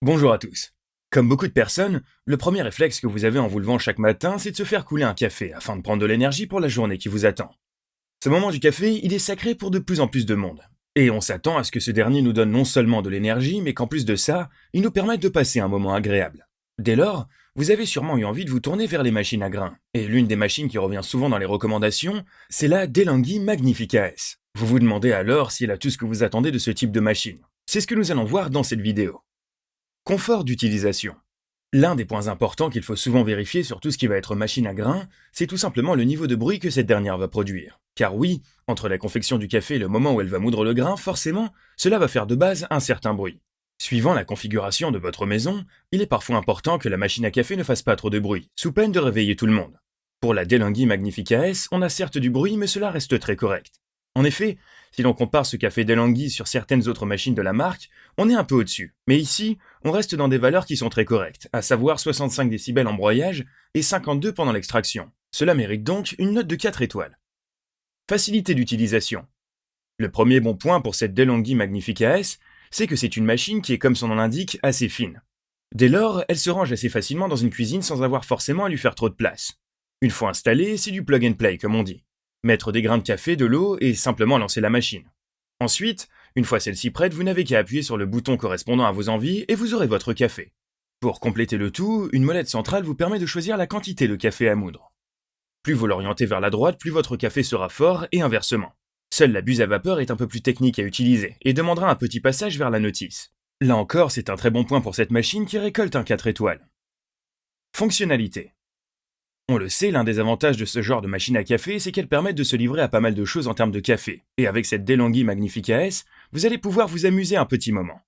Bonjour à tous. Comme beaucoup de personnes, le premier réflexe que vous avez en vous levant chaque matin, c'est de se faire couler un café afin de prendre de l'énergie pour la journée qui vous attend. Ce moment du café, il est sacré pour de plus en plus de monde. Et on s'attend à ce que ce dernier nous donne non seulement de l'énergie, mais qu'en plus de ça, il nous permette de passer un moment agréable. Dès lors, vous avez sûrement eu envie de vous tourner vers les machines à grains. Et l'une des machines qui revient souvent dans les recommandations, c'est la DeLonghi Magnifica S. Vous vous demandez alors si elle a tout ce que vous attendez de ce type de machine. C'est ce que nous allons voir dans cette vidéo. Confort d'utilisation. L'un des points importants qu'il faut souvent vérifier sur tout ce qui va être machine à grains, c'est tout simplement le niveau de bruit que cette dernière va produire. Car oui, entre la confection du café et le moment où elle va moudre le grain, forcément, cela va faire de base un certain bruit. Suivant la configuration de votre maison, il est parfois important que la machine à café ne fasse pas trop de bruit, sous peine de réveiller tout le monde. Pour la DeLonghi Magnifica S, on a certes du bruit, mais cela reste très correct. En effet, si l'on compare ce café DeLonghi sur certaines autres machines de la marque, on est un peu au-dessus. Mais ici, on reste dans des valeurs qui sont très correctes, à savoir 65 décibels en broyage et 52 pendant l'extraction. Cela mérite donc une note de 4 étoiles. Facilité d'utilisation. Le premier bon point pour cette DeLonghi Magnifica S, c'est que c'est une machine qui est, comme son nom l'indique, assez fine. Dès lors, elle se range assez facilement dans une cuisine sans avoir forcément à lui faire trop de place. Une fois installée, c'est du plug and play comme on dit. Mettre des grains de café, de l'eau et simplement lancer la machine. Ensuite, une fois celle-ci prête, vous n'avez qu'à appuyer sur le bouton correspondant à vos envies et vous aurez votre café. Pour compléter le tout, une molette centrale vous permet de choisir la quantité de café à moudre. Plus vous l'orientez vers la droite, plus votre café sera fort et inversement. Seule la buse à vapeur est un peu plus technique à utiliser et demandera un petit passage vers la notice. Là encore, c'est un très bon point pour cette machine qui récolte un 4 étoiles. Fonctionnalité. On le sait, l'un des avantages de ce genre de machine à café, c'est qu'elle permet de se livrer à pas mal de choses en termes de café. Et avec cette DeLonghi Magnifica S, vous allez pouvoir vous amuser un petit moment.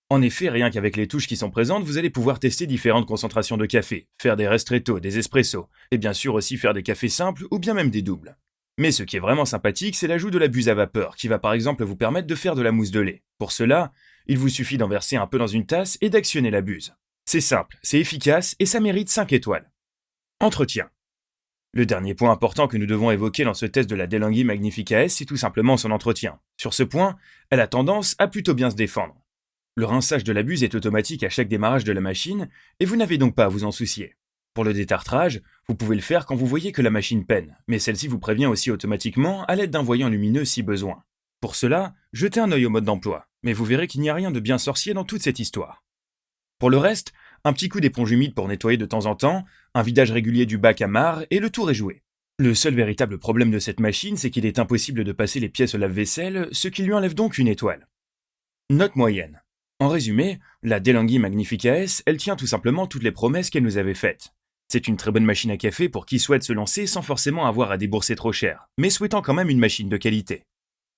En effet, rien qu'avec les touches qui sont présentes, vous allez pouvoir tester différentes concentrations de café, faire des ristretto, des espressos, et bien sûr aussi faire des cafés simples ou bien même des doubles. Mais ce qui est vraiment sympathique, c'est l'ajout de la buse à vapeur, qui va par exemple vous permettre de faire de la mousse de lait. Pour cela, il vous suffit d'en verser un peu dans une tasse et d'actionner la buse. C'est simple, c'est efficace et ça mérite 5 étoiles. Entretien. Le dernier point important que nous devons évoquer dans ce test de la DeLonghi Magnifica S, c'est tout simplement son entretien. Sur ce point, elle a tendance à plutôt bien se défendre. Le rinçage de la buse est automatique à chaque démarrage de la machine, et vous n'avez donc pas à vous en soucier. Pour le détartrage, vous pouvez le faire quand vous voyez que la machine peine, mais celle-ci vous prévient aussi automatiquement à l'aide d'un voyant lumineux si besoin. Pour cela, jetez un œil au mode d'emploi, mais vous verrez qu'il n'y a rien de bien sorcier dans toute cette histoire. Pour le reste, un petit coup d'éponge humide pour nettoyer de temps en temps, un vidage régulier du bac à marre et le tour est joué. Le seul véritable problème de cette machine, c'est qu'il est impossible de passer les pièces au lave-vaisselle, ce qui lui enlève donc une étoile. Note moyenne. En résumé, la DeLonghi Magnifica S, elle tient tout simplement toutes les promesses qu'elle nous avait faites. C'est une très bonne machine à café pour qui souhaite se lancer sans forcément avoir à débourser trop cher, mais souhaitant quand même une machine de qualité.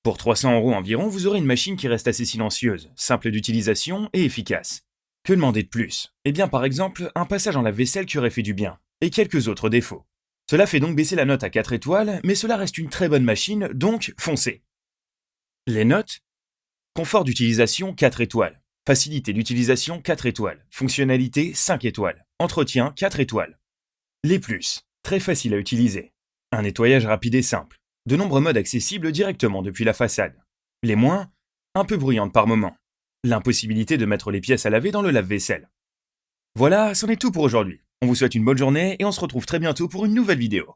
Pour 300 € environ, vous aurez une machine qui reste assez silencieuse, simple d'utilisation et efficace. Que demander de plus? Eh bien par exemple, un passage en lave-vaisselle qui aurait fait du bien, et quelques autres défauts. Cela fait donc baisser la note à 4 étoiles, mais cela reste une très bonne machine, donc foncez. Les notes? Confort d'utilisation 4 étoiles. Facilité d'utilisation 4 étoiles. Fonctionnalité 5 étoiles. Entretien 4 étoiles. Les plus? Très facile à utiliser. Un nettoyage rapide et simple. De nombreux modes accessibles directement depuis la façade. Les moins? Un peu bruyantes par moment. L'impossibilité de mettre les pièces à laver dans le lave-vaisselle. Voilà, c'en est tout pour aujourd'hui. On vous souhaite une bonne journée et on se retrouve très bientôt pour une nouvelle vidéo.